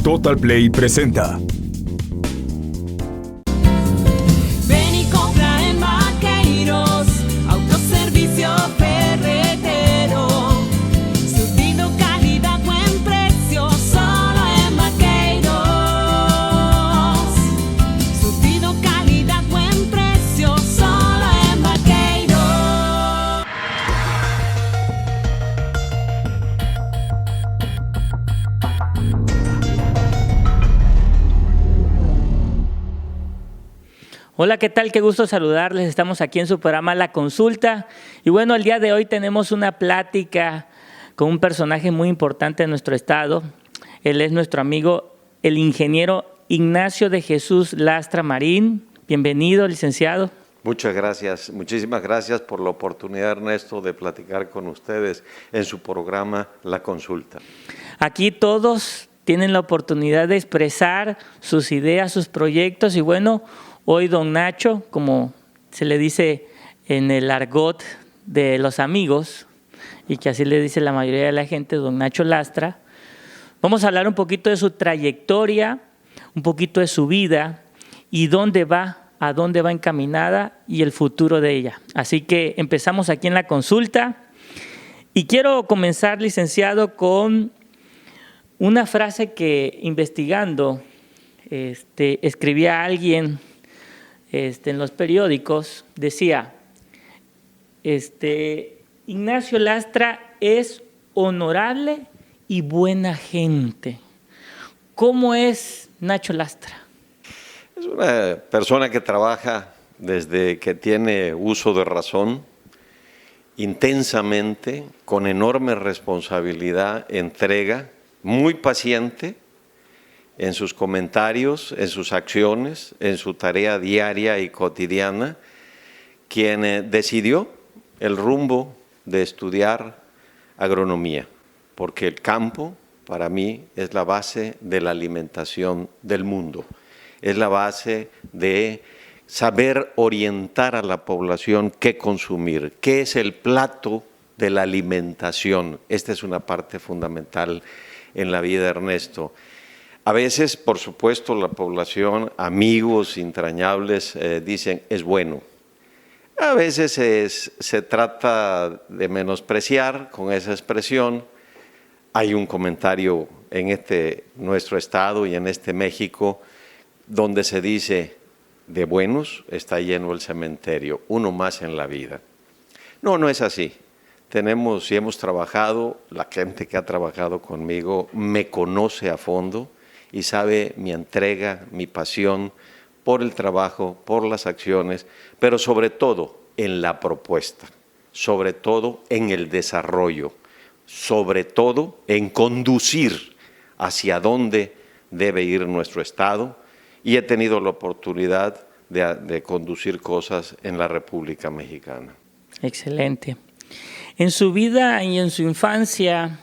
Total Play presenta. Ven y compra en Vaqueiros, autoservicio ferretero. Surtido, calidad, buen precio, solo en Vaqueiros. Surtido, calidad, buen precio, solo en Vaqueiros. Hola, ¿qué tal? Qué gusto saludarles. Estamos aquí en su programa La Consulta. Y bueno, el día de hoy tenemos una plática con un personaje muy importante de nuestro estado. Él es nuestro amigo, el ingeniero Ignacio de Jesús Lastra Marín. Bienvenido, licenciado. Muchas gracias, muchísimas gracias por la oportunidad, Ernesto, de platicar con ustedes en su programa La Consulta. Aquí todos tienen la oportunidad de expresar sus ideas, sus proyectos y bueno, hoy don Nacho, como se le dice en el argot de los amigos y que así le dice la mayoría de la gente, don Nacho Lastra, vamos a hablar un poquito de su trayectoria, un poquito de su vida y a dónde va encaminada y el futuro de ella. Así que empezamos aquí en La Consulta y quiero comenzar, licenciado, con una frase que investigando escribía alguien en los periódicos, decía, Ignacio Lastra es honorable y buena gente. ¿Cómo es Nacho Lastra? Es una persona que trabaja desde que tiene uso de razón, intensamente, con enorme responsabilidad, entrega, muy paciente en sus comentarios, en sus acciones, en su tarea diaria y cotidiana, quien decidió el rumbo de estudiar agronomía, porque el campo para mí es la base de la alimentación del mundo, es la base de saber orientar a la población qué consumir, qué es el plato de la alimentación. Esta es una parte fundamental en la vida de Ernesto. A veces, por supuesto, la población, amigos entrañables, dicen es bueno. A veces se trata de menospreciar con esa expresión. Hay un comentario en nuestro estado y en México donde se dice de buenos está lleno el cementerio, uno más en la vida. No, no es así. Tenemos y hemos trabajado, la gente que ha trabajado conmigo me conoce a fondo y sabe mi entrega, mi pasión por el trabajo, por las acciones, pero sobre todo en la propuesta, sobre todo en el desarrollo, sobre todo en conducir hacia dónde debe ir nuestro Estado, y he tenido la oportunidad de conducir cosas en la República Mexicana. Excelente. En su vida y en su infancia,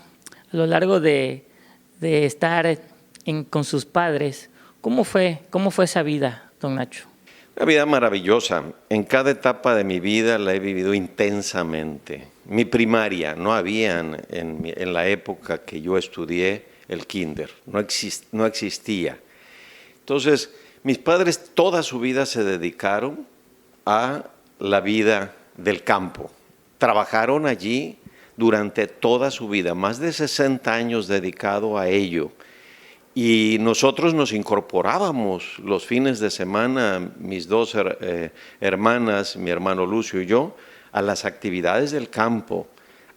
a lo largo de estar con sus padres, ¿cómo fue esa vida, don Nacho? Una vida maravillosa. En cada etapa de mi vida la he vivido intensamente. Mi primaria, no había en la época que yo estudié el kinder, no existía. Entonces, mis padres toda su vida se dedicaron a la vida del campo. Trabajaron allí durante toda su vida, más de 60 años dedicado a ello. Y nosotros nos incorporábamos los fines de semana, mis dos hermanas, mi hermano Lucio y yo, a las actividades del campo.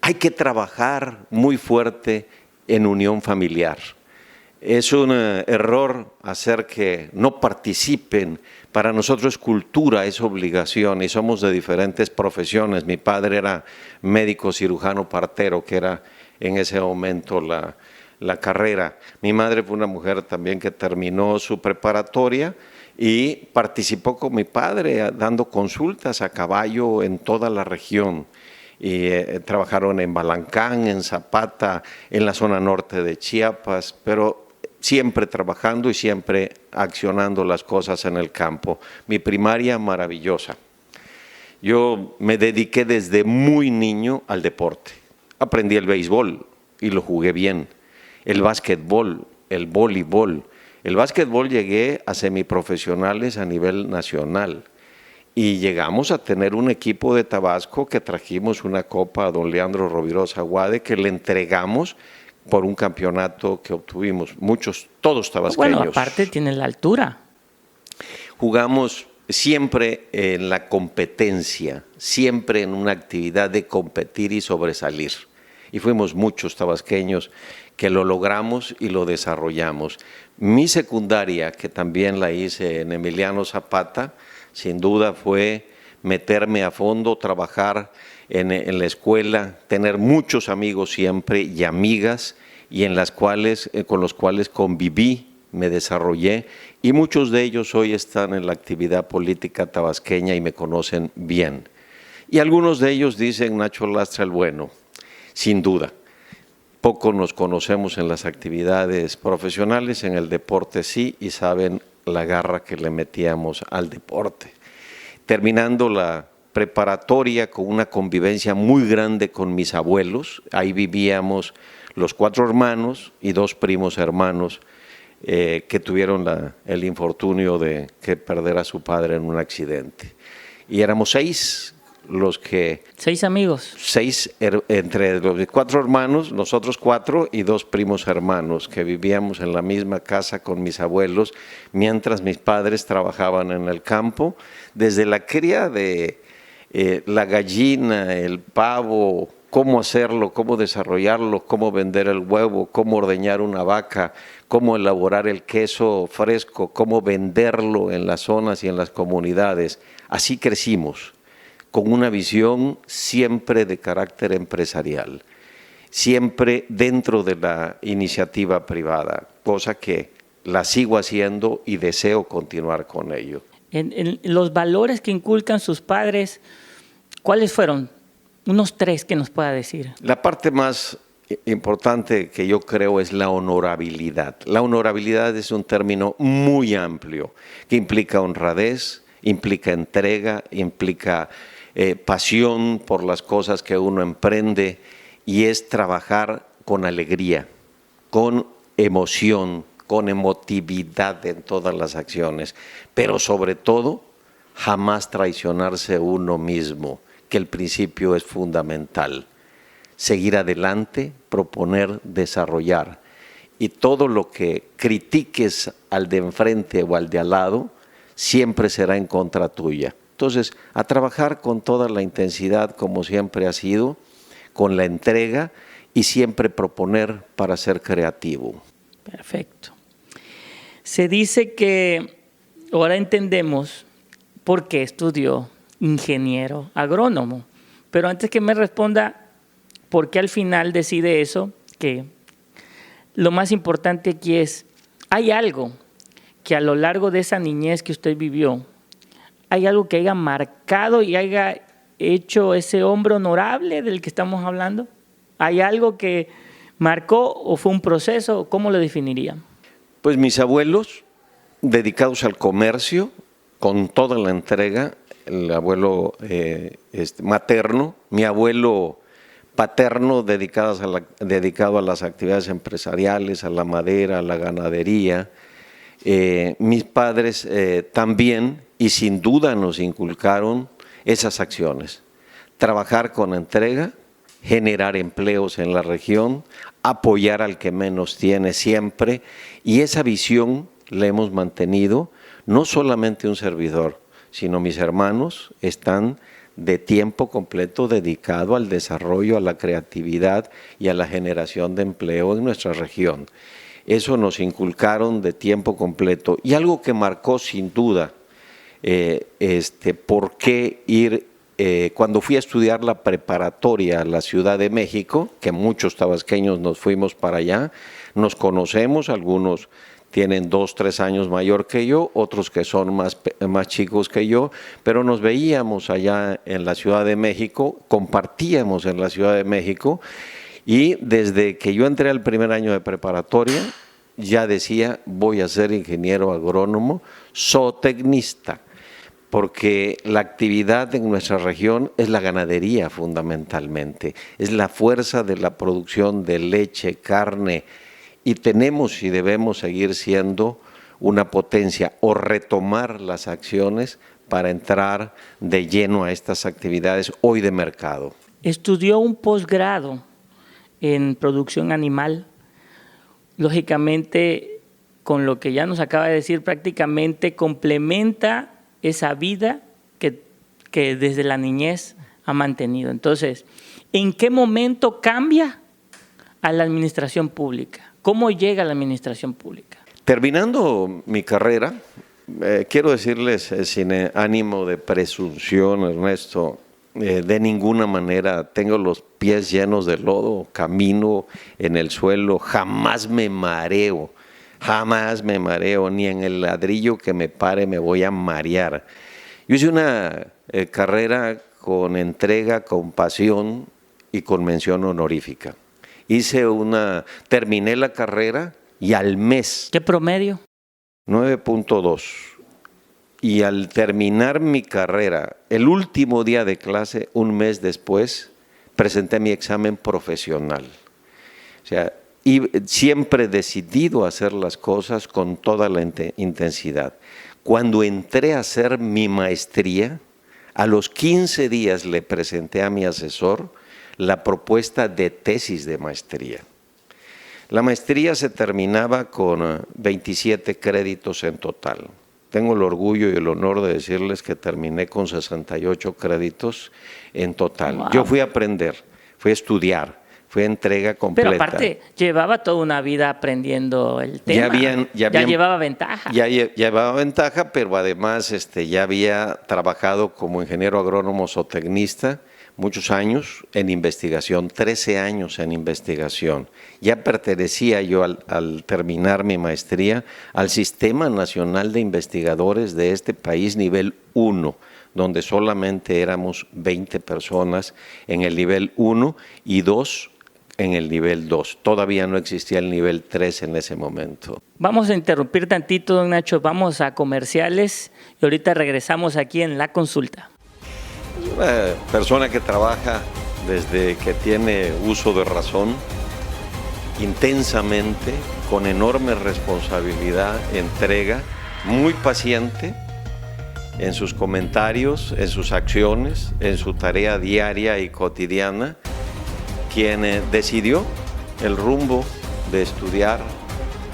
Hay que trabajar muy fuerte en unión familiar. Es un error hacer que no participen. Para nosotros cultura es obligación y somos de diferentes profesiones. Mi padre era médico cirujano partero, que era en ese momento la carrera. Mi madre fue una mujer también que terminó su preparatoria y participó con mi padre dando consultas a caballo en toda la región. Y trabajaron en Balancán, en Zapata, en la zona norte de Chiapas, pero siempre trabajando y siempre accionando las cosas en el campo. Mi primaria maravillosa. Yo me dediqué desde muy niño al deporte. Aprendí el béisbol y lo jugué bien. El básquetbol, el voleibol. El básquetbol llegué a semiprofesionales a nivel nacional y llegamos a tener un equipo de Tabasco que trajimos una copa a don Leandro Rovirosa Guade que le entregamos por un campeonato que obtuvimos, todos tabasqueños. Bueno, aparte tiene la altura. Jugamos siempre en la competencia, siempre en una actividad de competir y sobresalir. Y fuimos muchos tabasqueños que lo logramos y lo desarrollamos. Mi secundaria, que también la hice en Emiliano Zapata, sin duda fue meterme a fondo, trabajar en la escuela, tener muchos amigos siempre y amigas y con los cuales conviví, me desarrollé y muchos de ellos hoy están en la actividad política tabasqueña y me conocen bien. Y algunos de ellos dicen Nacho Lastra el bueno, sin duda. Poco nos conocemos en las actividades profesionales, en el deporte sí, y saben la garra que le metíamos al deporte. Terminando la preparatoria con una convivencia muy grande con mis abuelos, ahí vivíamos los 4 hermanos y 2 primos hermanos que tuvieron el infortunio de perder a su padre en un accidente. Y éramos 6 los que… 6 amigos. 6 entre los 4 hermanos, nosotros 4 y 2 primos hermanos que vivíamos en la misma casa con mis abuelos mientras mis padres trabajaban en el campo, desde la cría de la gallina, el pavo, cómo hacerlo, cómo desarrollarlo, cómo vender el huevo, cómo ordeñar una vaca, cómo elaborar el queso fresco, cómo venderlo en las zonas y en las comunidades. Así crecimos, con una visión siempre de carácter empresarial, siempre dentro de la iniciativa privada, cosa que la sigo haciendo y deseo continuar con ello. En los valores que inculcan sus padres, ¿cuáles fueron? Unos 3 que nos pueda decir. La parte más importante que yo creo es la honorabilidad. La honorabilidad es un término muy amplio que implica honradez, implica entrega, implica pasión por las cosas que uno emprende y es trabajar con alegría, con emoción, con emotividad en todas las acciones, pero sobre todo jamás traicionarse uno mismo, que el principio es fundamental. Seguir adelante, proponer, desarrollar. Y todo lo que critiques al de enfrente o al de al lado, siempre será en contra tuya. Entonces, a trabajar con toda la intensidad como siempre ha sido, con la entrega y siempre proponer para ser creativo. Perfecto. Se dice que ahora entendemos por qué estudió ingeniero agrónomo, pero antes que me responda por qué al final decide eso, que lo más importante aquí es, ¿hay algo que a lo largo de esa niñez que usted vivió, hay algo que haya marcado y haya hecho ese hombre honorable del que estamos hablando? ¿Hay algo que marcó o fue un proceso? ¿Cómo lo definiría? Pues mis abuelos, dedicados al comercio, con toda la entrega, el abuelo materno, mi abuelo paterno, dedicado a las actividades empresariales, a la madera, a la ganadería. Mis padres también, y sin duda nos inculcaron esas acciones. Trabajar con entrega, generar empleos en la región, apoyar al que menos tiene siempre, y esa visión la hemos mantenido, no solamente un servidor, sino mis hermanos están de tiempo completo dedicado al desarrollo, a la creatividad y a la generación de empleo en nuestra región. Eso nos inculcaron de tiempo completo. Y algo que marcó sin duda, por qué ir, cuando fui a estudiar la preparatoria a la Ciudad de México, que muchos tabasqueños nos fuimos para allá, nos conocemos, algunos tienen 2, 3 años mayor que yo, otros que son más chicos que yo, pero nos veíamos allá en la Ciudad de México, compartíamos en la Ciudad de México, y desde que yo entré al primer año de preparatoria, ya decía, voy a ser ingeniero agrónomo, zootecnista, porque la actividad en nuestra región es la ganadería fundamentalmente, es la fuerza de la producción de leche, carne, y tenemos y debemos seguir siendo una potencia o retomar las acciones para entrar de lleno a estas actividades hoy de mercado. Estudió un posgrado en producción animal. Lógicamente, con lo que ya nos acaba de decir, prácticamente complementa esa vida que desde la niñez ha mantenido. Entonces, ¿en qué momento cambia a la administración pública? ¿Cómo llega a la administración pública? Terminando mi carrera, quiero decirles sin ánimo de presunción, Ernesto, de ninguna manera tengo los pies llenos de lodo, camino en el suelo, jamás me mareo, ni en el ladrillo que me pare me voy a marear. Yo hice una carrera con entrega, con pasión y con mención honorífica. Terminé la carrera y al mes. ¿Qué promedio? 9.2. Y al terminar mi carrera, el último día de clase, un mes después, presenté mi examen profesional. O sea, y siempre decidido a hacer las cosas con toda la intensidad. Cuando entré a hacer mi maestría, a los 15 días le presenté a mi asesor la propuesta de tesis de maestría. La maestría se terminaba con 27 créditos en total. Tengo el orgullo y el honor de decirles que terminé con 68 créditos en total. Wow. Yo fui a aprender, fui a estudiar, fui a entrega completa. Pero aparte, llevaba toda una vida aprendiendo el tema. Ya llevaba ventaja. Ya llevaba ventaja, pero además ya había trabajado como ingeniero agrónomo zootecnista muchos años en investigación, 13 años en investigación. Ya pertenecía yo al terminar mi maestría al Sistema Nacional de Investigadores de este país nivel 1, donde solamente éramos 20 personas en el nivel 1 y 2 en el nivel 2. Todavía no existía el nivel 3 en ese momento. Vamos a interrumpir tantito, don Nacho, vamos a comerciales y ahorita regresamos aquí en La Consulta. Una persona que trabaja desde que tiene uso de razón, intensamente, con enorme responsabilidad, entrega, muy paciente en sus comentarios, en sus acciones, en su tarea diaria y cotidiana, quien decidió el rumbo de estudiar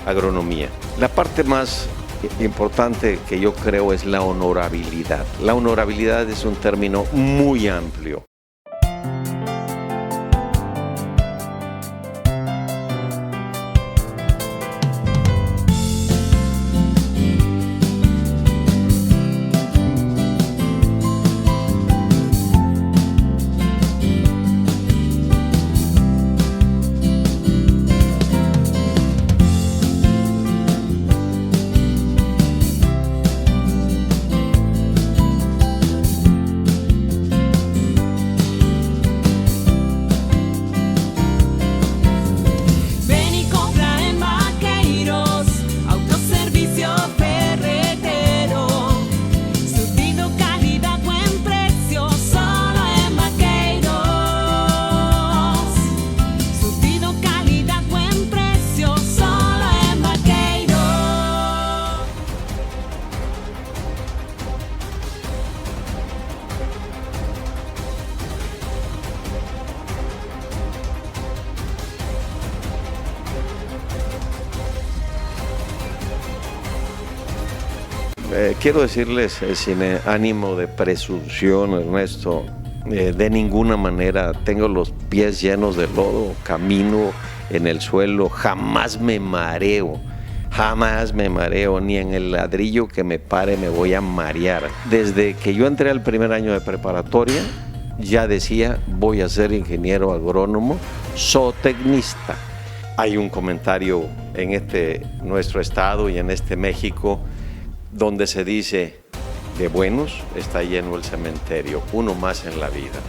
agronomía. La parte más importante que yo creo es la honorabilidad. La honorabilidad es un término muy amplio. Ven y compra en Vaqueiros, autoservicio ferretero. Surtido, calidad, buen precio, solo en Vaqueiros. Surtido, calidad, buen precio, solo en Vaqueiros. Quiero decirles sin ánimo de presunción, Ernesto, de ninguna manera tengo los pies llenos de lodo, camino en el suelo, jamás me mareo, ni en el ladrillo que me pare me voy a marear. Desde que yo entré al primer año de preparatoria, ya decía, voy a ser ingeniero agrónomo zootecnista. Hay un comentario en nuestro estado y en México donde se dice, de buenos está lleno el cementerio, uno más en la vida.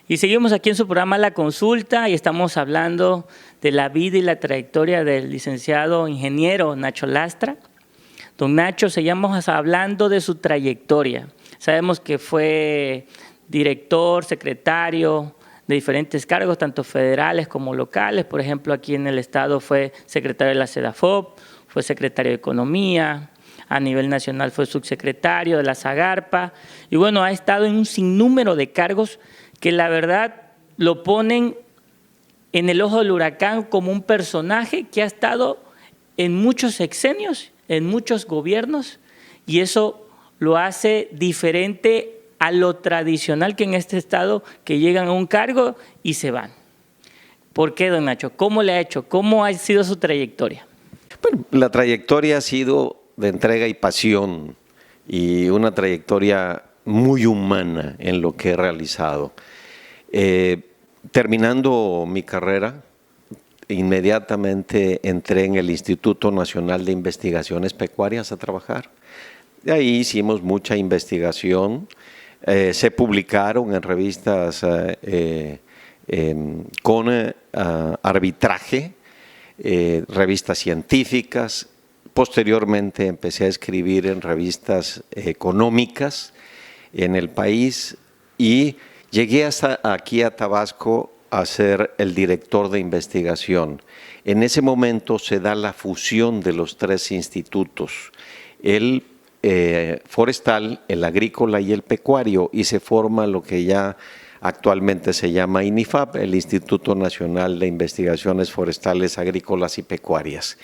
Y seguimos aquí en su programa La Consulta y estamos hablando de la vida y la trayectoria del licenciado ingeniero Nacho Lastra. Don Nacho, seguimos hablando de su trayectoria. Sabemos que fue director, secretario de diferentes cargos, tanto federales como locales. Por ejemplo, aquí en el estado fue secretario de la SEDAFOP, fue secretario de Economía, a nivel nacional fue subsecretario de la SAGARPA, y bueno, ha estado en un sinnúmero de cargos que la verdad lo ponen en el ojo del huracán como un personaje que ha estado en muchos sexenios, en muchos gobiernos, y eso lo hace diferente a lo tradicional que en este estado, que llegan a un cargo y se van. ¿Por qué, don Nacho? ¿Cómo le ha hecho? ¿Cómo ha sido su trayectoria? Bueno, la trayectoria ha sido de entrega y pasión y una trayectoria muy humana en lo que he realizado. Terminando mi carrera, inmediatamente entré en el Instituto Nacional de Investigaciones Pecuarias a trabajar. De ahí hicimos mucha investigación, se publicaron en revistas con arbitraje, revistas científicas. Posteriormente empecé a escribir en revistas económicas en el país y llegué hasta aquí a Tabasco a ser el director de investigación. En ese momento se da la fusión de los tres institutos, el forestal, el agrícola y el pecuario, y se forma lo que ya actualmente se llama INIFAP, el Instituto Nacional de Investigaciones Forestales, Agrícolas y Pecuarias.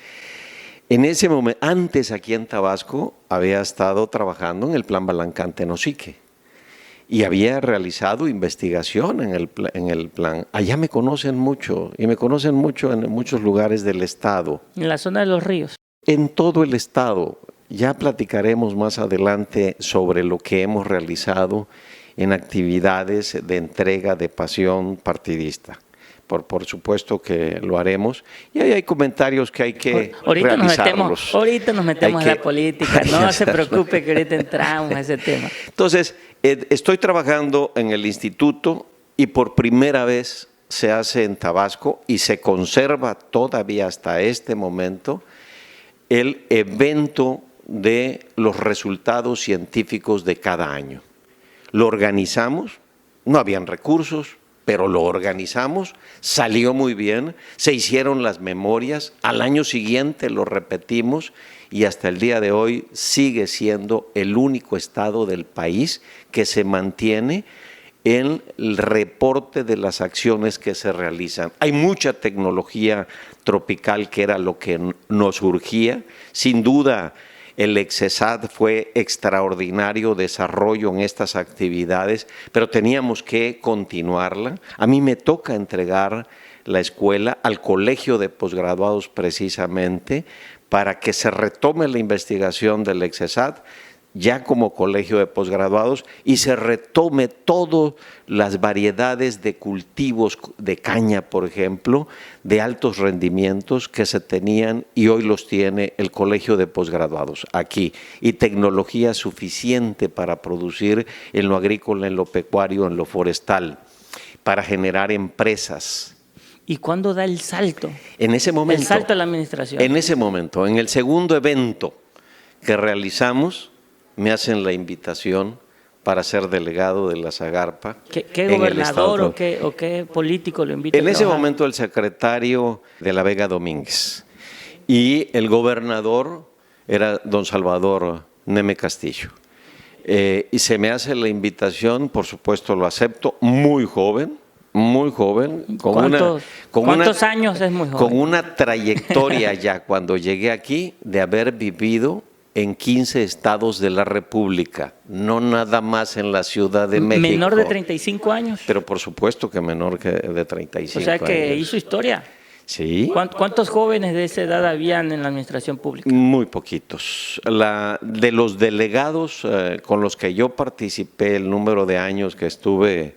En ese momento, antes aquí en Tabasco, había estado trabajando en el Plan Balancán-Tenosique y había realizado investigación en el plan. Allá me conocen mucho y me conocen mucho en muchos lugares del estado. En la zona de los ríos. En todo el estado. Ya platicaremos más adelante sobre lo que hemos realizado en actividades de entrega de pasión partidista. Por supuesto que lo haremos. Y ahí hay comentarios que hay que realizarlos. Ahorita nos metemos en la política, no se preocupe que ahorita entramos a ese tema. Entonces, estoy trabajando en el instituto y por primera vez se hace en Tabasco y se conserva todavía hasta este momento el evento de los resultados científicos de cada año. Lo organizamos, no habían recursos, pero lo organizamos, salió muy bien, se hicieron las memorias, al año siguiente lo repetimos y hasta el día de hoy sigue siendo el único estado del país que se mantiene en el reporte de las acciones que se realizan. Hay mucha tecnología tropical que era lo que nos urgía, sin duda. El EXESAT fue extraordinario desarrollo en estas actividades, pero teníamos que continuarla. A mí me toca entregar la escuela al colegio de posgraduados precisamente para que se retome la investigación del EXESAT ya como colegio de posgraduados y se retome todas las variedades de cultivos de caña, por ejemplo, de altos rendimientos que se tenían y hoy los tiene el colegio de posgraduados aquí, y tecnología suficiente para producir en lo agrícola, en lo pecuario, en lo forestal, para generar empresas. ¿Y cuándo da el salto? En ese momento. El salto a la administración. En ese momento, en el segundo evento que realizamos, me hacen la invitación para ser delegado de la SAGARPA. ¿Qué gobernador o qué político lo invita? En ese momento el secretario de la Vega Domínguez y el gobernador era don Salvador Neme Castillo. Y se me hace la invitación, por supuesto lo acepto, muy joven. ¿Cuántos años es muy joven? Con una trayectoria ya cuando llegué aquí de haber vivido en 15 estados de la República, no nada más en la Ciudad de México. ¿Menor de 35 años? Pero por supuesto que menor que de 35 años. O sea que hizo historia. Sí. ¿Cuántos jóvenes de esa edad habían en la administración pública? Muy poquitos. De los delegados con los que yo participé, el número de años que estuve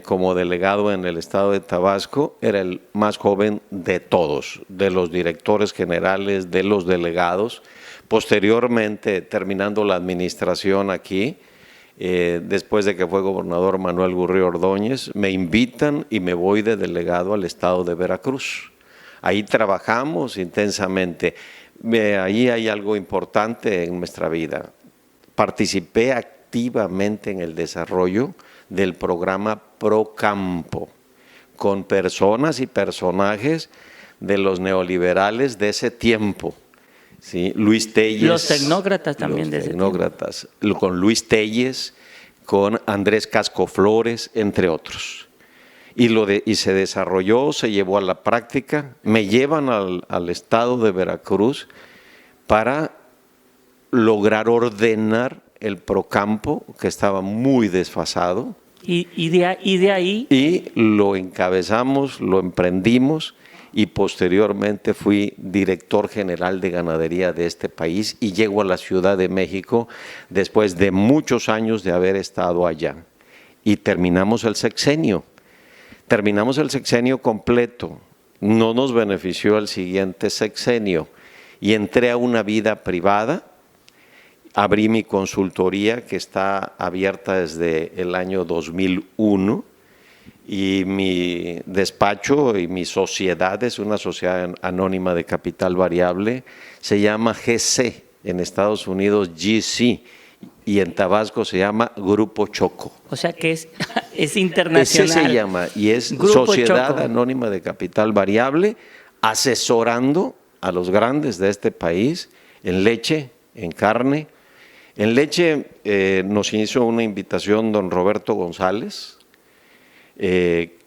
como delegado en el estado de Tabasco, era el más joven de todos, de los directores generales, de los delegados. Posteriormente, terminando la administración aquí, después de que fue gobernador Manuel Gurrío Ordóñez, me invitan y me voy de delegado al estado de Veracruz. Ahí trabajamos intensamente. Ahí hay algo importante en nuestra vida. Participé activamente en el desarrollo del programa Procampo, con personas y personajes de los neoliberales de ese tiempo. ¿Sí? Luis Telles. Los tecnócratas también de ese tecnócratas, con Luis Telles, con Andrés Casco Flores, entre otros. Y se desarrolló, se llevó a la práctica. Me llevan al estado de Veracruz para lograr ordenar el Procampo, que estaba muy desfasado. Y de ahí… Y lo encabezamos, lo emprendimos, y posteriormente fui director general de ganadería de este país y llego a la Ciudad de México después de muchos años de haber estado allá. Y terminamos el sexenio completo, no nos benefició el siguiente sexenio y entré a una vida privada, abrí mi consultoría que está abierta desde el año 2001 y mi despacho y mi sociedad es una sociedad anónima de capital variable, se llama GC, en Estados Unidos GC, y en Tabasco se llama Grupo Choco. O sea que es internacional. Ese se llama, y es Grupo Sociedad Choco. Anónima de Capital Variable, asesorando a los grandes de este país en leche, en carne. En leche nos hizo una invitación don Roberto González.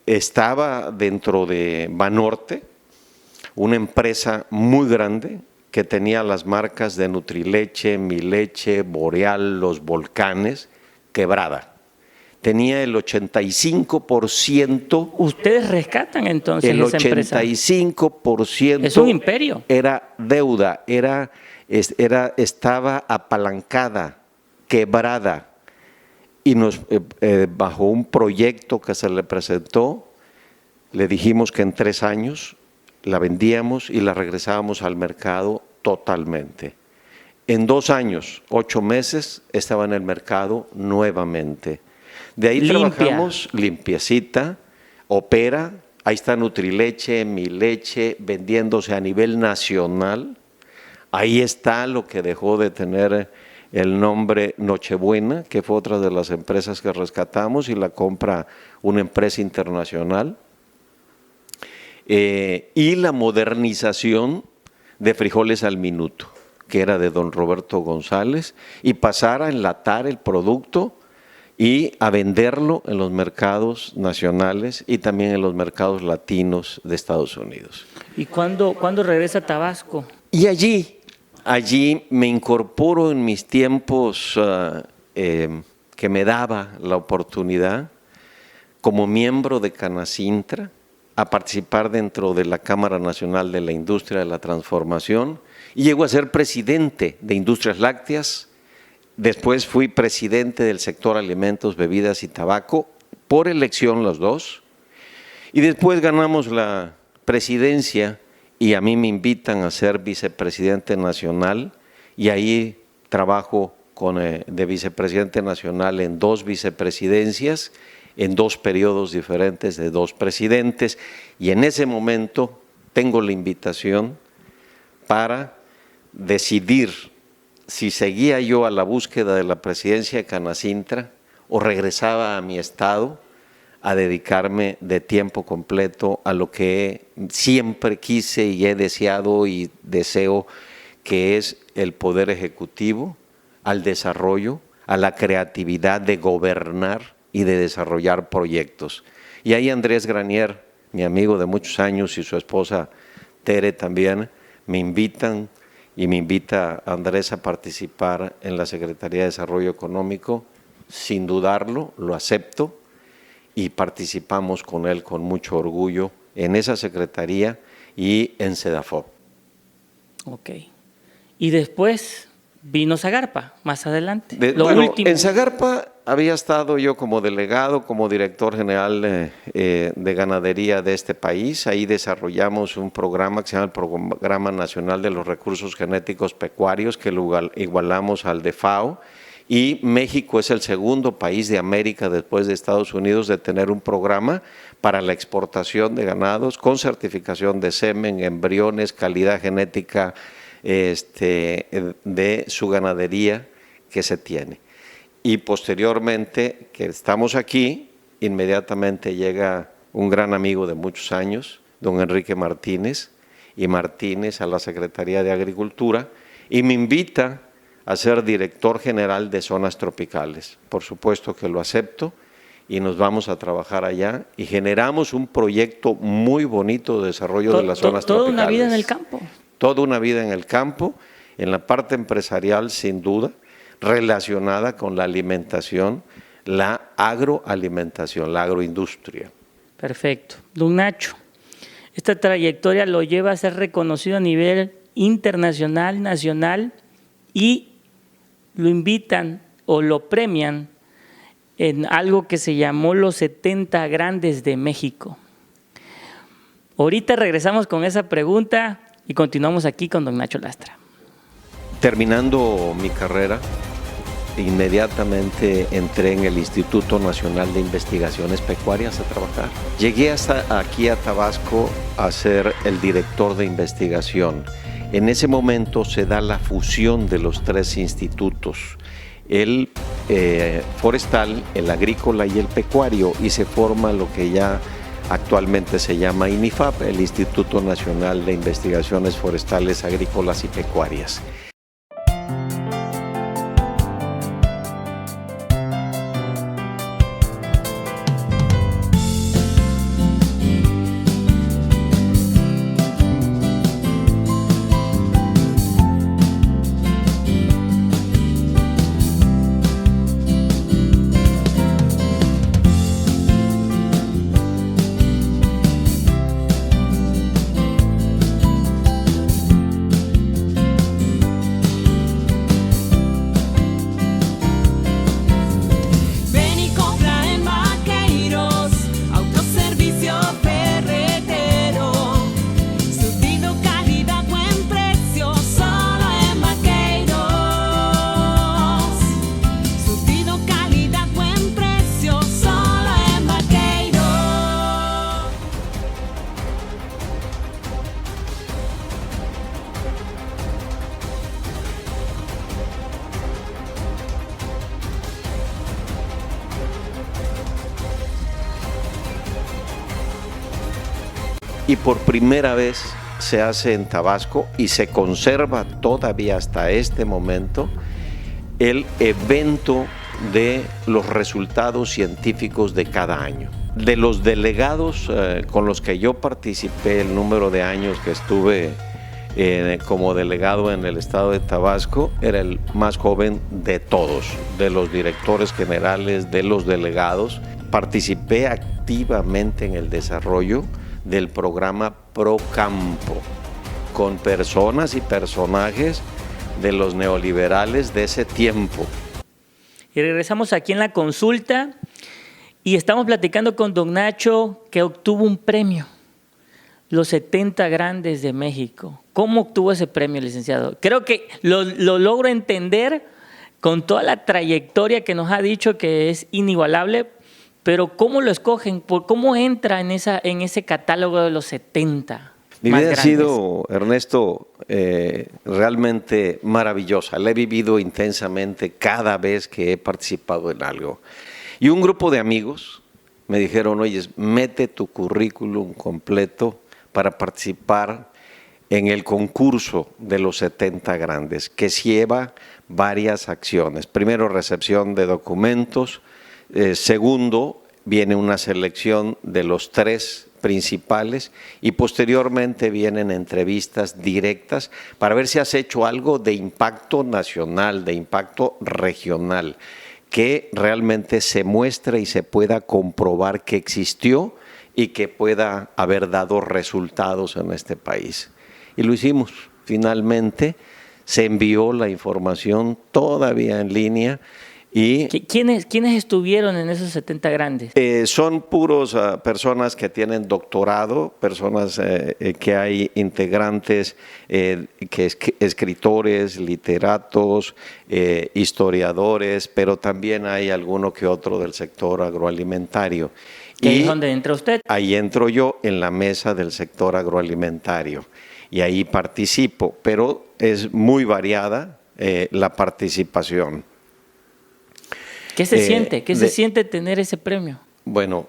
Estaba dentro de Banorte, una empresa muy grande que tenía las marcas de Nutrileche, Mi Leche, Boreal, Los Volcanes, quebrada. Tenía el 85%. Ustedes rescatan entonces El esa empresa. 85%. Es un imperio. Era deuda, estaba apalancada, quebrada. Y bajo un proyecto que se le presentó, le dijimos que en 3 años la vendíamos y la regresábamos al mercado totalmente. En 2 años, 8 meses, estaba en el mercado nuevamente. De ahí trabajamos limpiecita, opera, ahí está Nutrileche, Mi Leche, vendiéndose a nivel nacional. Ahí está lo que dejó de tener el nombre Nochebuena, que fue otra de las empresas que rescatamos y la compra una empresa internacional. Y la modernización de Frijoles al Minuto, que era de don Roberto González, y pasar a enlatar el producto y a venderlo en los mercados nacionales y también en los mercados latinos de Estados Unidos. ¿Y cuándo regresa a Tabasco? Y allí me incorporo en mis tiempos que me daba la oportunidad como miembro de Canacintra a participar dentro de la Cámara Nacional de la Industria de la Transformación y llego a ser presidente de Industrias Lácteas. Después fui presidente del sector alimentos, bebidas y tabaco, por elección los dos. Y después ganamos la presidencia y a mí me invitan a ser vicepresidente nacional y ahí trabajo de vicepresidente nacional en 2 vicepresidencias, en 2 periodos diferentes de 2 presidentes. Y en ese momento tengo la invitación para decidir si seguía yo a la búsqueda de la presidencia de Canacintra o regresaba a mi estado a dedicarme de tiempo completo a lo que siempre quise y he deseado y deseo, que es el poder ejecutivo, al desarrollo, a la creatividad de gobernar y de desarrollar proyectos. Y ahí Andrés Granier, mi amigo de muchos años, y su esposa Tere también, me invitan y me invita a Andrés a participar en la Secretaría de Desarrollo Económico. Sin dudarlo, lo acepto y participamos con él con mucho orgullo en esa secretaría y en Sedafop. Ok. Y después vino Zagarpa, más adelante. En Zagarpa había estado yo como delegado, como director general de ganadería de este país. Ahí desarrollamos un programa que se llama el Programa Nacional de los Recursos Genéticos Pecuarios, que lo igualamos al de FAO. Y México es el segundo país de América, después de Estados Unidos, de tener un programa para la exportación de ganados con certificación de semen, embriones, calidad genética de su ganadería que se tiene. y posteriormente que estamos aquí, inmediatamente llega un gran amigo de muchos años, don Enrique Martínez, y Martínez a la Secretaría de Agricultura, y me invita a ser director general de zonas tropicales. Por supuesto que lo acepto y nos vamos a trabajar allá y generamos un proyecto muy bonito de desarrollo de las zonas tropicales. Toda una vida en el campo. Toda una vida en el campo, en la parte empresarial sin duda, relacionada con la alimentación, la agroalimentación, la agroindustria. Perfecto. Don Nacho, esta trayectoria lo lleva a ser reconocido a nivel internacional, nacional, y lo invitan o lo premian en algo que se llamó los 70 Grandes de México. Ahorita regresamos con esa pregunta y continuamos aquí con don Nacho Lastra. Terminando mi carrera, inmediatamente entré en el Instituto Nacional de Investigaciones Pecuarias a trabajar. Llegué hasta aquí a Tabasco a ser el director de investigación. En ese momento se da la fusión de los tres institutos, el forestal, el agrícola y el pecuario, y se forma lo que ya actualmente se llama INIFAP, el Instituto Nacional de Investigaciones Forestales, Agrícolas y Pecuarias. Ven y compra en Vaqueiros, autoservicio ferretero. Surtido, calidad, buen precio, solo en Vaqueiros. Surtido, calidad, buen precio, solo en Vaqueiros. Y por primera vez se hace en Tabasco y se conserva todavía hasta este momento el evento de los resultados científicos de cada año. De los delegados con los que yo participé, el número de años que estuve como delegado en el estado de Tabasco, era el más joven de todos, de los directores generales, de los delegados. Participé activamente en el desarrollo del programa Procampo, con personas y personajes de los neoliberales de ese tiempo. Y regresamos aquí en la consulta y estamos platicando con don Nacho, que obtuvo un premio, los 70 Grandes de México. ¿Cómo obtuvo ese premio, licenciado? Creo que lo logro entender con toda la trayectoria que nos ha dicho, que es inigualable, pero ¿cómo lo escogen? ¿Cómo entra en ese catálogo de los 70? Mi vida ha sido, Ernesto, realmente maravillosa. La he vivido intensamente cada vez que he participado en algo. Y un grupo de amigos me dijeron, oye, mete tu currículum completo para participar en el concurso de los 70 Grandes, que lleva varias acciones. Primero, recepción de documentos. Segundo, viene una selección de los tres principales y posteriormente vienen entrevistas directas para ver si has hecho algo de impacto nacional, de impacto regional, que realmente se muestre y se pueda comprobar que existió y que pueda haber dado resultados en este país. Y lo hicimos. Finalmente se envió la información todavía en línea. Y ¿Quiénes estuvieron en esos 70 Grandes? Son puros personas que tienen doctorado, personas que hay integrantes, escritores, literatos, historiadores, pero también hay alguno que otro del sector agroalimentario. ¿Y dónde entra usted? Ahí entro yo en la mesa del sector agroalimentario y ahí participo, pero es muy variada la participación. ¿Qué se siente? ¿Qué se siente tener ese premio? Bueno,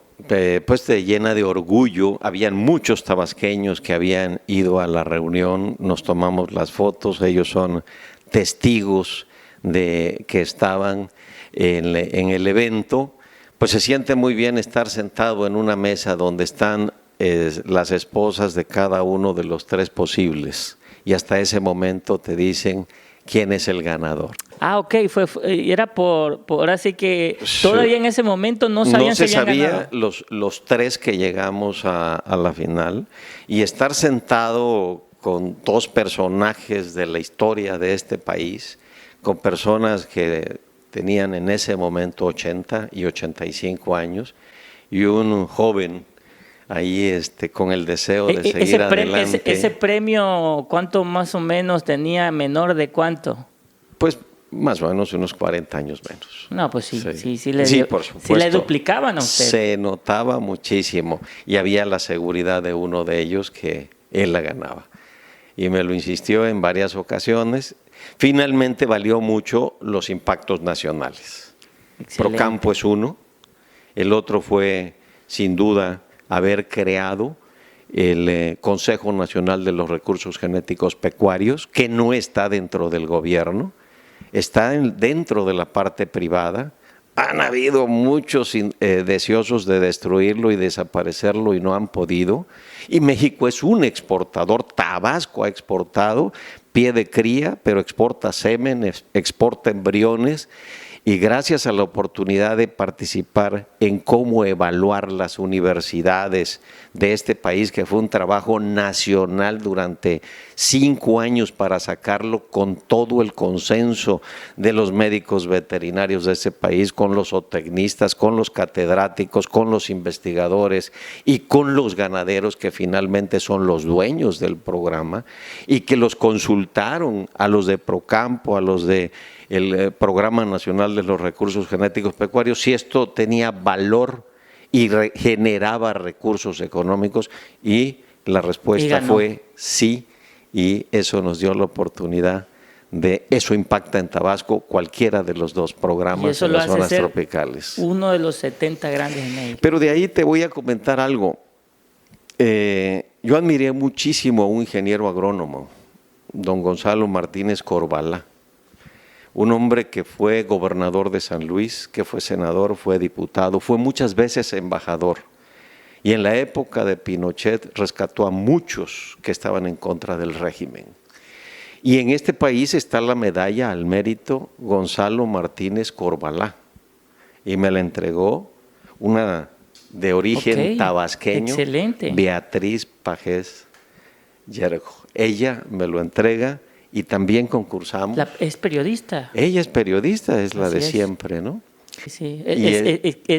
pues te llena de orgullo. Habían muchos tabasqueños que habían ido a la reunión, nos tomamos las fotos, ellos son testigos de que estaban en el evento. Pues se siente muy bien estar sentado en una mesa donde están las esposas de cada uno de los 3 posibles y hasta ese momento te dicen quién es el ganador. Ah, ok, era por ahora sí que todavía en ese momento no sabían si habían ganado. Los 3 que llegamos a la final, y estar sentado con 2 personajes de la historia de este país, con personas que tenían en ese momento 80 y 85 años, y un joven ahí con el deseo de seguir adelante. Ese premio, ¿cuánto más o menos tenía? ¿Menor de cuánto? Pues más o menos unos 40 años menos. No, pues sí por supuesto. Sí le duplicaban a usted. Se notaba muchísimo y había la seguridad de uno de ellos que él la ganaba. Y me lo insistió en varias ocasiones. Finalmente valió mucho los impactos nacionales. Excelente. Procampo es uno. El otro fue, sin duda, haber creado el Consejo Nacional de los Recursos Genéticos Pecuarios, que no está dentro del gobierno, está dentro de la parte privada. Han habido muchos deseosos de destruirlo y desaparecerlo y no han podido. Y México es un exportador. Tabasco ha exportado pie de cría, pero exporta semen, exporta embriones. Y gracias a la oportunidad de participar en cómo evaluar las universidades de este país, que fue un trabajo nacional durante 5 años para sacarlo con todo el consenso de los médicos veterinarios de este país, con los zootecnistas, con los catedráticos, con los investigadores y con los ganaderos que finalmente son los dueños del programa y que los consultaron a los de Procampo, a los de el Programa Nacional de los Recursos Genéticos Pecuarios, si esto tenía valor y generaba recursos económicos, y la respuesta fue sí, y eso nos dio la oportunidad de, eso impacta en Tabasco cualquiera de los 2 programas en las zonas tropicales. Uno de los 70 grandes en México. Pero de ahí te voy a comentar algo. Yo admiré muchísimo a un ingeniero agrónomo, don Gonzalo Martínez Corbalá. Un hombre que fue gobernador de San Luis, que fue senador, fue diputado, fue muchas veces embajador. Y en la época de Pinochet rescató a muchos que estaban en contra del régimen. Y en este país está la medalla al mérito Gonzalo Martínez Corbalá. Y me la entregó una de origen tabasqueño, excelente. Beatriz Pajés Yergo. Ella me lo entrega. Y también concursamos. Es periodista. Ella es periodista, es la Así de es. siempre, ¿no? Sí,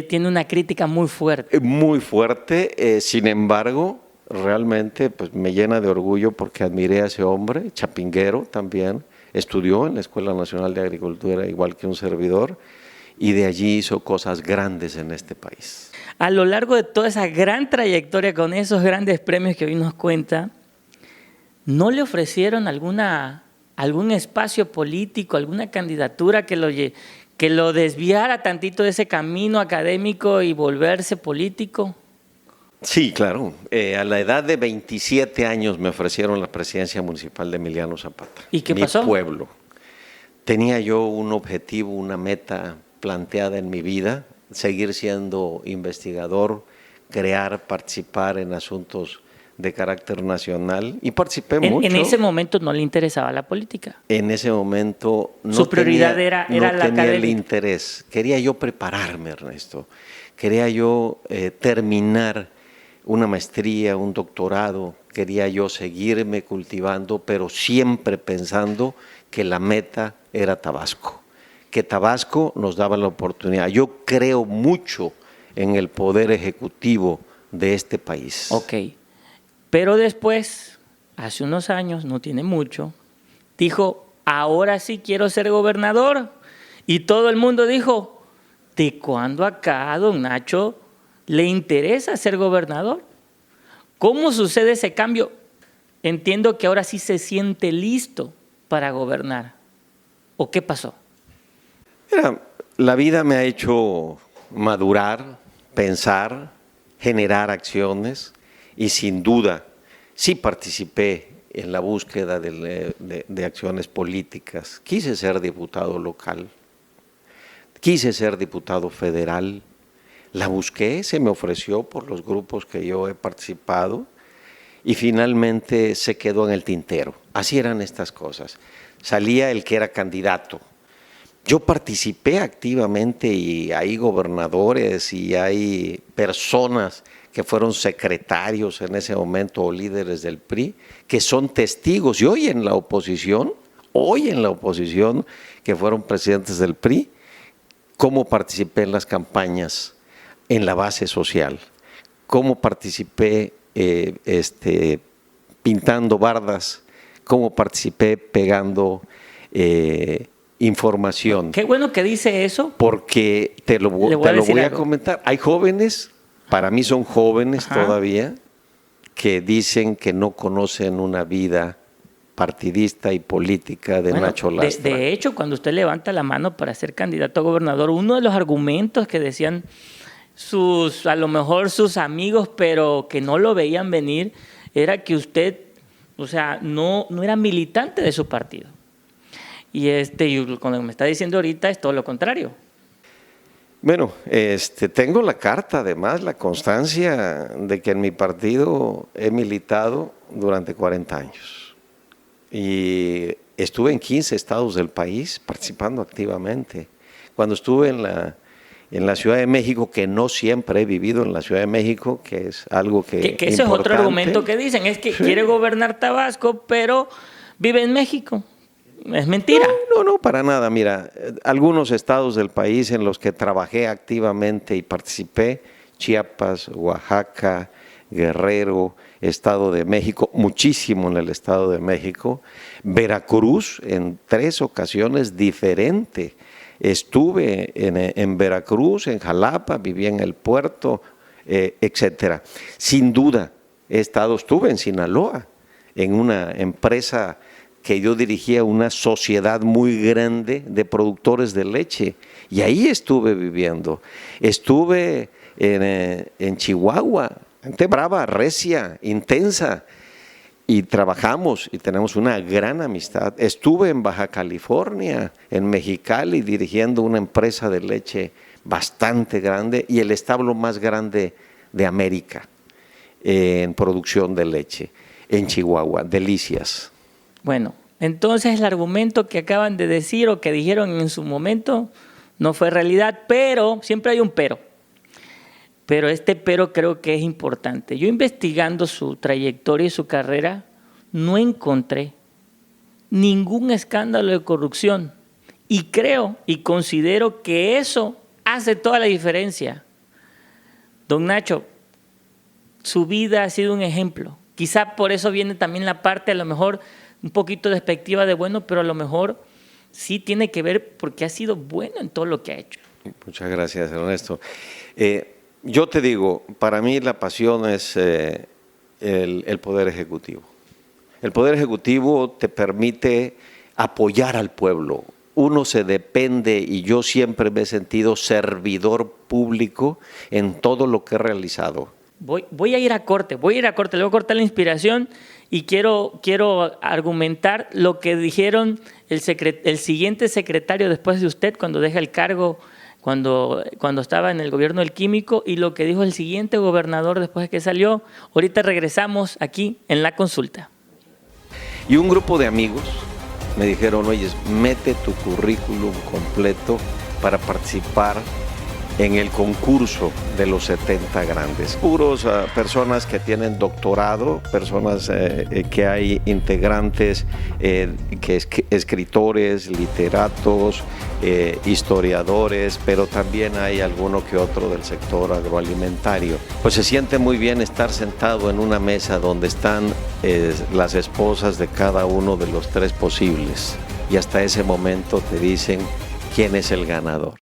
tiene una crítica muy fuerte. Muy fuerte, sin embargo, realmente pues, me llena de orgullo porque admiré a ese hombre, chapinguero también, estudió en la Escuela Nacional de Agricultura igual que un servidor, y de allí hizo cosas grandes en este país. A lo largo de toda esa gran trayectoria con esos grandes premios que hoy nos cuenta, ¿no le ofrecieron algún espacio político, alguna candidatura que lo desviara tantito de ese camino académico y volverse político? Sí, claro. A la edad de 27 años me ofrecieron la presidencia municipal de Emiliano Zapata. ¿Y qué pasó? Mi pueblo. Tenía yo un objetivo, una meta planteada en mi vida, seguir siendo investigador, participar en asuntos de carácter nacional, y participé mucho. En ese momento no le interesaba la política. En ese momento no Su prioridad tenía, era la academia. El interés. Quería yo prepararme, Ernesto. Quería yo terminar una maestría, un doctorado. Quería yo seguirme cultivando, pero siempre pensando que la meta era Tabasco. Que Tabasco nos daba la oportunidad. Yo creo mucho en el poder ejecutivo de este país. Ok. Pero después, hace unos años, no tiene mucho, dijo, ahora sí quiero ser gobernador. Y todo el mundo dijo, ¿de cuándo acá, don Nacho, le interesa ser gobernador? ¿Cómo sucede ese cambio? Entiendo que ahora sí se siente listo para gobernar. ¿O qué pasó? Mira, La vida me ha hecho madurar, pensar, generar acciones y sin duda sí participé en la búsqueda de acciones políticas. Quise ser diputado local, quise ser diputado federal, la busqué, se me ofreció por los grupos que yo he participado y finalmente se quedó en el tintero. Así eran estas cosas. Salía el que era candidato. Yo participé activamente y hay gobernadores y hay personas que fueron secretarios en ese momento o líderes del PRI que son testigos y hoy en la oposición que fueron presidentes del PRI, cómo participé en las campañas en la base social, cómo participé pintando bardas, cómo participé pegando información. Qué bueno que dice eso. Porque te lo voy a comentar. Hay jóvenes, para mí son jóvenes todavía, que dicen que no conocen una vida partidista y política de Nacho Lastra. De hecho, cuando usted levanta la mano para ser candidato a gobernador, uno de los argumentos que decían a lo mejor sus amigos, pero que no lo veían venir, era que usted, o sea, no era militante de su partido. Y cuando me está diciendo ahorita es todo lo contrario. Bueno, tengo la carta, además, la constancia de que en mi partido he militado durante 40 años. Y estuve en 15 estados del país participando activamente. Cuando estuve en la Ciudad de México, que no siempre he vivido en la Ciudad de México, que es algo que ese es otro argumento que dicen, es que quiere gobernar Tabasco, pero vive en México. Es mentira. No, para nada. Mira, algunos estados del país en los que trabajé activamente y participé, Chiapas, Oaxaca, Guerrero, Estado de México, muchísimo en el Estado de México, Veracruz en 3 ocasiones diferentes. Estuve en Veracruz, en Jalapa, viví en el puerto, etcétera. Sin duda, estuve en Sinaloa, en una empresa que yo dirigía, una sociedad muy grande de productores de leche, y ahí estuve viviendo. Estuve en Chihuahua, gente brava, recia, intensa, y trabajamos y tenemos una gran amistad. Estuve en Baja California, en Mexicali, dirigiendo una empresa de leche bastante grande y el establo más grande de América en producción de leche, en Chihuahua, Delicias. Bueno, entonces el argumento que acaban de decir o que dijeron en su momento no fue realidad, pero siempre hay un pero. Pero este pero creo que es importante. Yo investigando su trayectoria y su carrera no encontré ningún escándalo de corrupción y creo y considero que eso hace toda la diferencia. Don Nacho, su vida ha sido un ejemplo. Quizá por eso viene también la parte a lo mejor un poquito despectiva de bueno, pero a lo mejor sí tiene que ver porque ha sido bueno en todo lo que ha hecho. Muchas gracias, Ernesto. Yo te digo, para mí la pasión es el Poder Ejecutivo. El Poder Ejecutivo te permite apoyar al pueblo. Uno se depende, y yo siempre me he sentido servidor público en todo lo que he realizado. Voy a ir a corte, le voy a cortar la inspiración y quiero argumentar lo que dijeron el siguiente secretario después de usted cuando deja el cargo, cuando estaba en el gobierno del Químico, y lo que dijo el siguiente gobernador después de que salió. Ahorita regresamos aquí en La Consulta. Y un grupo de amigos me dijeron, oye, mete tu currículum completo para participar en el concurso de los 70 grandes. Puros personas que tienen doctorado, personas que hay integrantes, escritores, literatos, historiadores, pero también hay alguno que otro del sector agroalimentario. Pues se siente muy bien estar sentado en una mesa donde están las esposas de cada uno de los 3 posibles y hasta ese momento te dicen quién es el ganador.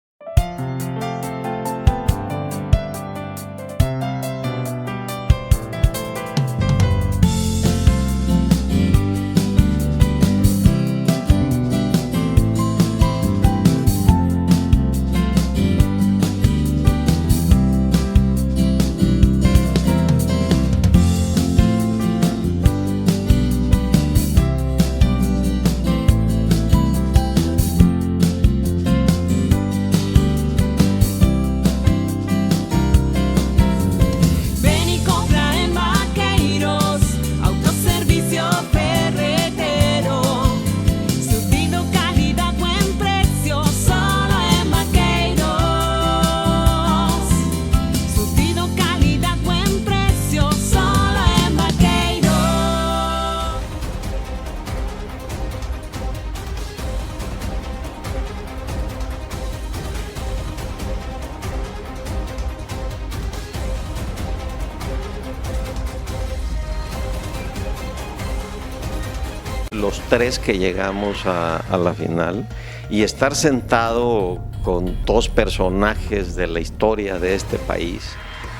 los tres que llegamos a la final, y estar sentado con dos personajes de la historia de este país,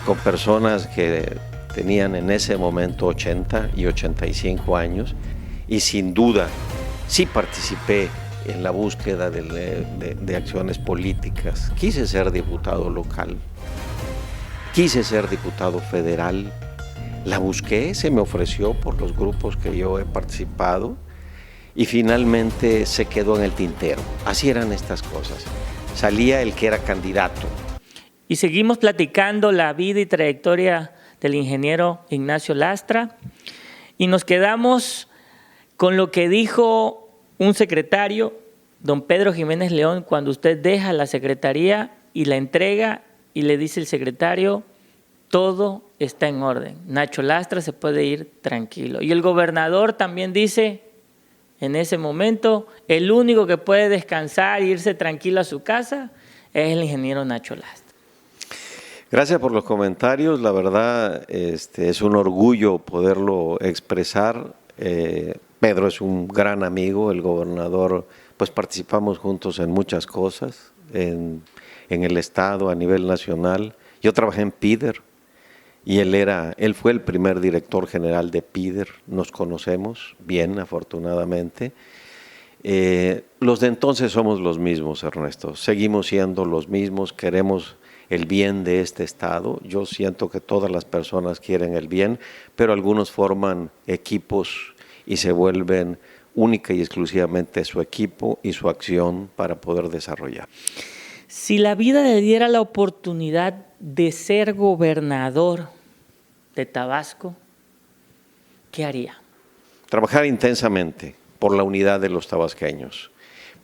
con personas que tenían en ese momento 80 y 85 años, y sin duda sí participé en la búsqueda de acciones políticas. Quise ser diputado local, quise ser diputado federal, la busqué, se me ofreció por los grupos que yo he participado, y finalmente se quedó en el tintero. Así eran estas cosas. Salía el que era candidato. Y seguimos platicando la vida y trayectoria del ingeniero Ignacio Lastra, y nos quedamos con lo que dijo un secretario, don Pedro Jiménez León, cuando usted deja la secretaría y la entrega, y le dice el secretario: todo está en orden, Nacho Lastra se puede ir tranquilo. Y el gobernador también dice, en ese momento, el único que puede descansar e irse tranquilo a su casa es el ingeniero Nacho Lastra. Gracias por los comentarios, la verdad es un orgullo poderlo expresar. Pedro es un gran amigo, el gobernador, pues participamos juntos en muchas cosas, en el estado, a nivel nacional. Yo trabajé en PIDER y él fue el primer director general de PIDER, nos conocemos bien, afortunadamente. Los de entonces somos los mismos, Ernesto, seguimos siendo los mismos, queremos el bien de este estado. Yo siento que todas las personas quieren el bien, pero algunos forman equipos y se vuelven única y exclusivamente su equipo y su acción para poder desarrollar. Si la vida le diera la oportunidad de ser gobernador de Tabasco, ¿qué haría? Trabajar intensamente por la unidad de los tabasqueños,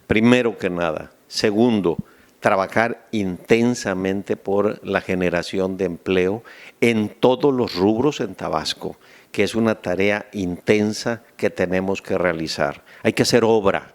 primero que nada. Segundo, trabajar intensamente por la generación de empleo en todos los rubros en Tabasco, que es una tarea intensa que tenemos que realizar. Hay que hacer obra.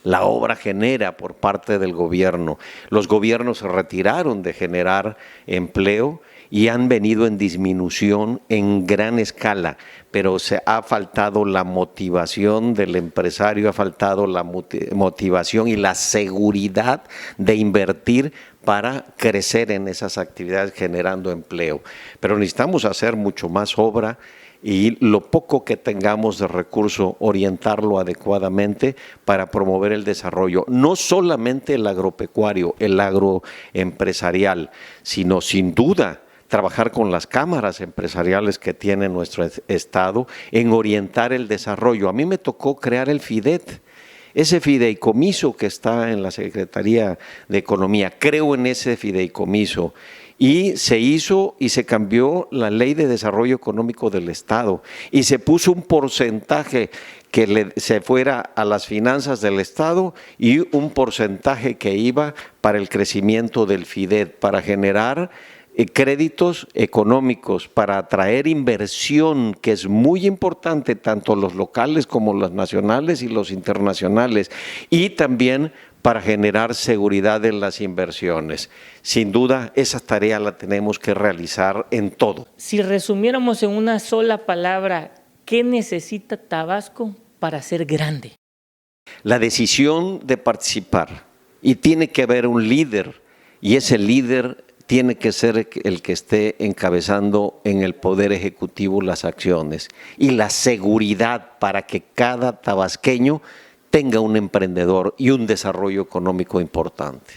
La obra genera por parte del gobierno. Los gobiernos se retiraron de generar empleo y han venido en disminución en gran escala, pero se ha faltado la motivación del empresario, ha faltado la motivación y la seguridad de invertir para crecer en esas actividades generando empleo. Pero necesitamos hacer mucho más obra y lo poco que tengamos de recurso, orientarlo adecuadamente para promover el desarrollo, no solamente el agropecuario, el agroempresarial, sino sin duda trabajar con las cámaras empresariales que tiene nuestro estado en orientar el desarrollo. A mí me tocó crear el FIDET, ese fideicomiso que está en la Secretaría de Economía. Creo en ese fideicomiso. Y se hizo y se cambió la Ley de Desarrollo Económico del Estado y se puso un porcentaje que se fuera a las finanzas del Estado y un porcentaje que iba para el crecimiento del FIDET, para generar créditos económicos, para atraer inversión, que es muy importante, tanto los locales como los nacionales y los internacionales, y también para generar seguridad en las inversiones. Sin duda, esa tarea la tenemos que realizar en todo. Si resumiéramos en una sola palabra, ¿qué necesita Tabasco para ser grande? La decisión de participar, y tiene que haber un líder, y ese líder tiene que ser el que esté encabezando en el Poder Ejecutivo las acciones, y la seguridad para que cada tabasqueño tenga un emprendedor y un desarrollo económico importante.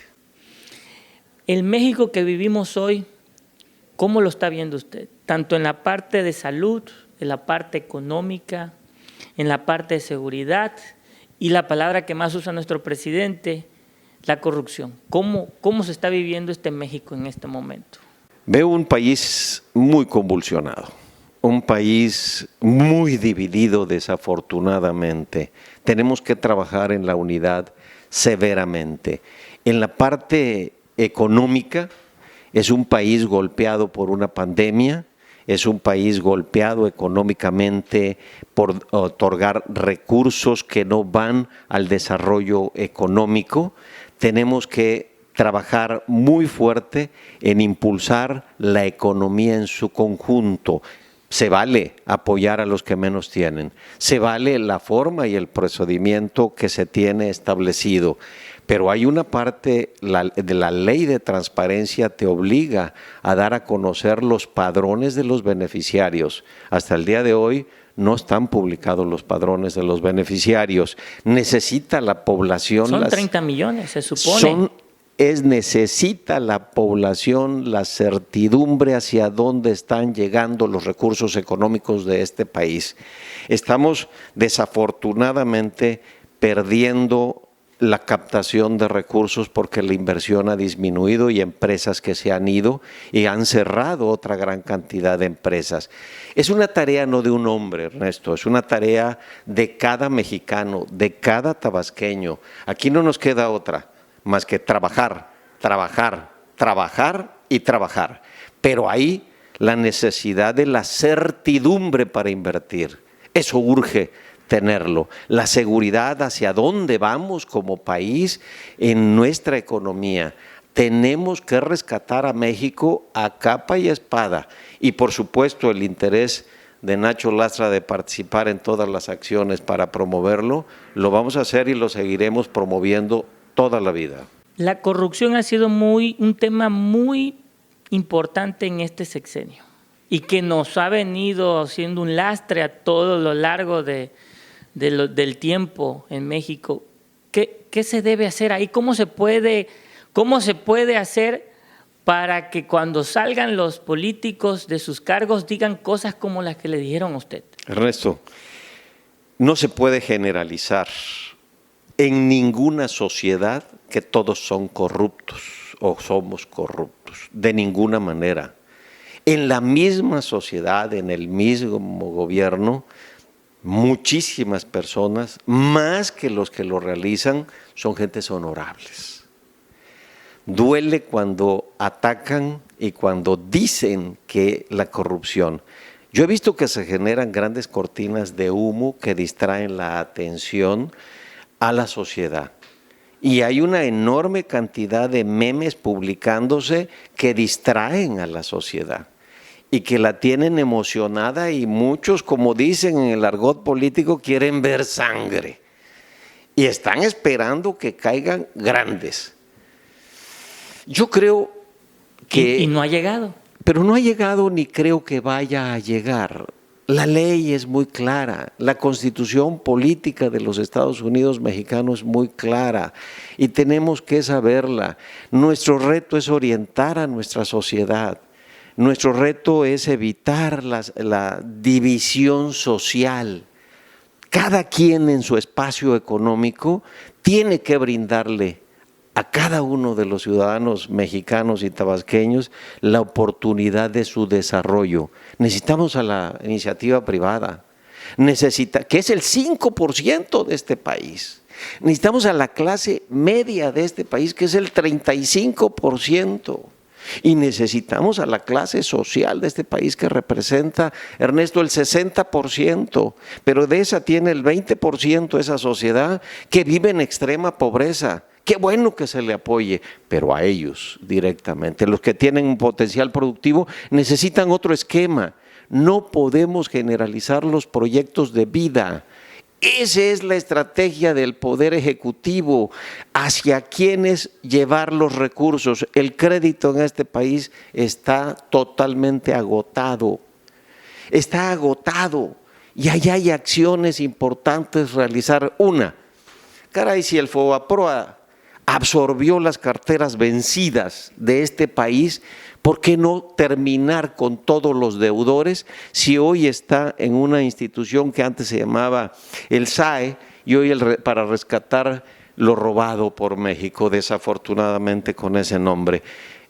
El México que vivimos hoy, ¿cómo lo está viendo usted? Tanto en la parte de salud, en la parte económica, en la parte de seguridad y la palabra que más usa nuestro presidente, la corrupción. ¿Cómo se está viviendo este México en este momento? Veo un país muy convulsionado, un país muy dividido desafortunadamente. Tenemos que trabajar en la unidad severamente. En la parte económica es un país golpeado por una pandemia, es un país golpeado económicamente por otorgar recursos que no van al desarrollo económico. Tenemos que trabajar muy fuerte en impulsar la economía en su conjunto. Se vale apoyar a los que menos tienen. Se vale la forma y el procedimiento que se tiene establecido. Pero hay una parte de la ley de transparencia te obliga a dar a conocer los padrones de los beneficiarios. Hasta el día de hoy no están publicados los padrones de los beneficiarios. Necesita la población… Son 30 millones, se supone. Necesita la población la certidumbre hacia dónde están llegando los recursos económicos de este país. Estamos desafortunadamente perdiendo la captación de recursos porque la inversión ha disminuido y empresas que se han ido y han cerrado otra gran cantidad de empresas. Es una tarea no de un hombre, Ernesto, es una tarea de cada mexicano, de cada tabasqueño. Aquí no nos queda otra más que trabajar, trabajar, trabajar y trabajar. Pero ahí la necesidad de la certidumbre para invertir, eso urge tenerlo. La seguridad hacia dónde vamos como país en nuestra economía. Tenemos que rescatar a México a capa y espada. Y por supuesto el interés de Nacho Lastra de participar en todas las acciones para promoverlo, lo vamos a hacer y lo seguiremos promoviendo toda la vida. La corrupción ha sido un tema muy importante en este sexenio y que nos ha venido siendo un lastre a todo lo largo del tiempo en México. ¿Qué se debe hacer ahí? ¿Cómo se puede hacer para que cuando salgan los políticos de sus cargos digan cosas como las que le dijeron a usted? Ernesto, no se puede generalizar en ninguna sociedad que todos son corruptos o somos corruptos, de ninguna manera. En la misma sociedad, en el mismo gobierno, muchísimas personas, más que los que lo realizan, son gentes honorables. Duele cuando atacan y cuando dicen que la corrupción. Yo he visto que se generan grandes cortinas de humo que distraen la atención a la sociedad. Y hay una enorme cantidad de memes publicándose que distraen a la sociedad y que la tienen emocionada y muchos, como dicen en el argot político, quieren ver sangre y están esperando que caigan grandes. Yo creo que… Y no ha llegado. Pero no ha llegado ni creo que vaya a llegar. La ley es muy clara, la constitución política de los Estados Unidos mexicanos es muy clara y tenemos que saberla. Nuestro reto es orientar a nuestra sociedad, nuestro reto es evitar la división social. Cada quien en su espacio económico tiene que brindarle a cada uno de los ciudadanos mexicanos y tabasqueños la oportunidad de su desarrollo. Necesitamos a la iniciativa privada, que es el 5% de este país. Necesitamos a la clase media de este país, que es el 35%. Y necesitamos a la clase social de este país que representa, Ernesto, el 60%, pero de esa tiene el 20% esa sociedad que vive en extrema pobreza. Qué bueno que se le apoye, pero a ellos directamente. Los que tienen un potencial productivo necesitan otro esquema. No podemos generalizar los proyectos de vida. Esa es la estrategia del Poder Ejecutivo, hacia quienes llevar los recursos. El crédito en este país está totalmente agotado. Está agotado y allá hay acciones importantes realizar. Una, caray, si el FOBAPROA absorbió las carteras vencidas de este país, ¿por qué no terminar con todos los deudores si hoy está en una institución que antes se llamaba el SAE y hoy para rescatar lo robado por México, desafortunadamente con ese nombre?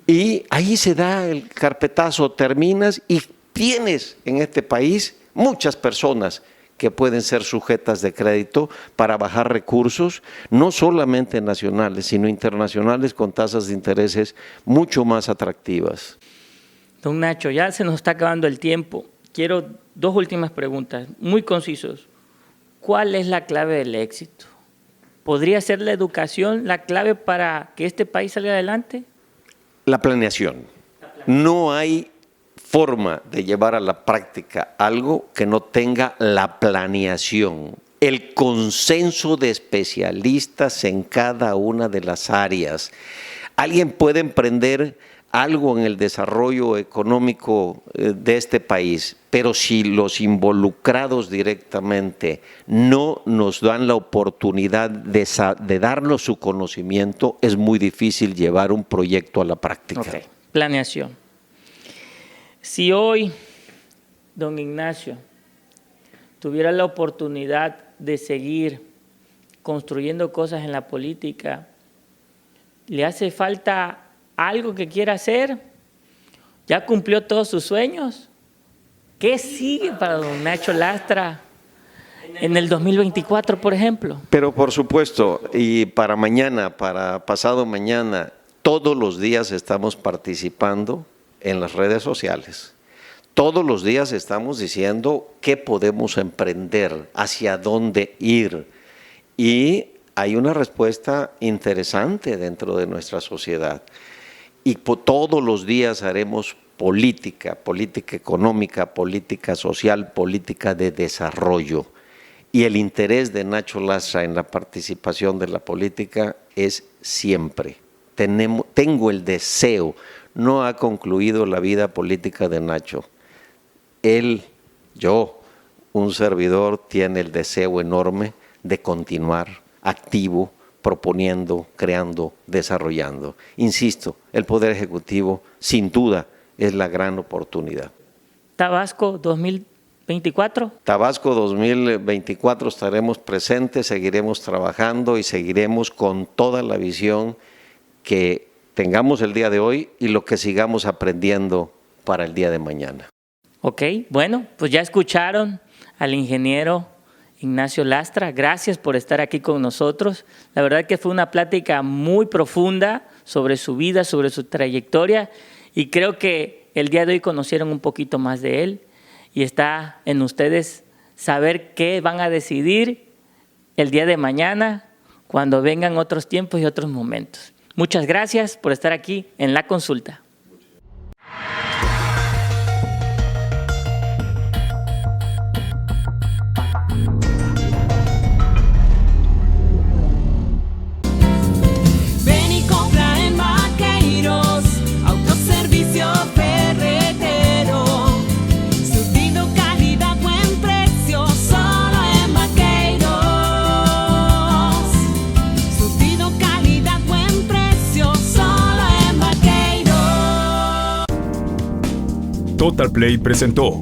Y ahí se da el carpetazo, terminas y tienes en este país muchas personas que pueden ser sujetas de crédito para bajar recursos, no solamente nacionales, sino internacionales con tasas de intereses mucho más atractivas. Don Nacho, ya se nos está acabando el tiempo. Quiero dos últimas preguntas, muy concisos. ¿Cuál es la clave del éxito? ¿Podría ser la educación la clave para que este país salga adelante? La planeación. No hay forma de llevar a la práctica algo que no tenga la planeación, el consenso de especialistas en cada una de las áreas. Alguien puede emprender algo en el desarrollo económico de este país, pero si los involucrados directamente no nos dan la oportunidad de darnos su conocimiento, es muy difícil llevar un proyecto a la práctica. Ok, planeación. Si hoy, don Ignacio, tuviera la oportunidad de seguir construyendo cosas en la política, ¿le hace falta algo que quiera hacer? ¿Ya cumplió todos sus sueños? ¿Qué sigue para don Nacho Lastra en el 2024, por ejemplo? Pero por supuesto, y para mañana, para pasado mañana, todos los días estamos participando en las redes sociales. Todos los días estamos diciendo qué podemos emprender, hacia dónde ir. Y hay una respuesta interesante dentro de nuestra sociedad. Y todos los días haremos política económica, política social, política de desarrollo. Y el interés de Nacho Lastra en la participación de la política es siempre. Tengo el deseo, no ha concluido la vida política de Nacho. Él, yo, un servidor, tiene el deseo enorme de continuar activo, proponiendo, creando, desarrollando. Insisto, el Poder Ejecutivo, sin duda, es la gran oportunidad. Tabasco 2024. Tabasco 2024 estaremos presentes, seguiremos trabajando y seguiremos con toda la visión que tengamos el día de hoy y lo que sigamos aprendiendo para el día de mañana. Ok, bueno, pues ya escucharon al ingeniero Ignacio Lastra. Gracias por estar aquí con nosotros. La verdad que fue una plática muy profunda sobre su vida, sobre su trayectoria, y creo que el día de hoy conocieron un poquito más de él y está en ustedes saber qué van a decidir el día de mañana cuando vengan otros tiempos y otros momentos. Muchas gracias por estar aquí en La Consulta. Ven y compra en Vaqueiros, autoservicio ferretero. Surtido, calidad, buen precio, solo en Vaqueiros. Surtido, calidad, buen precio, solo en Vaqueiros. Total Play presentó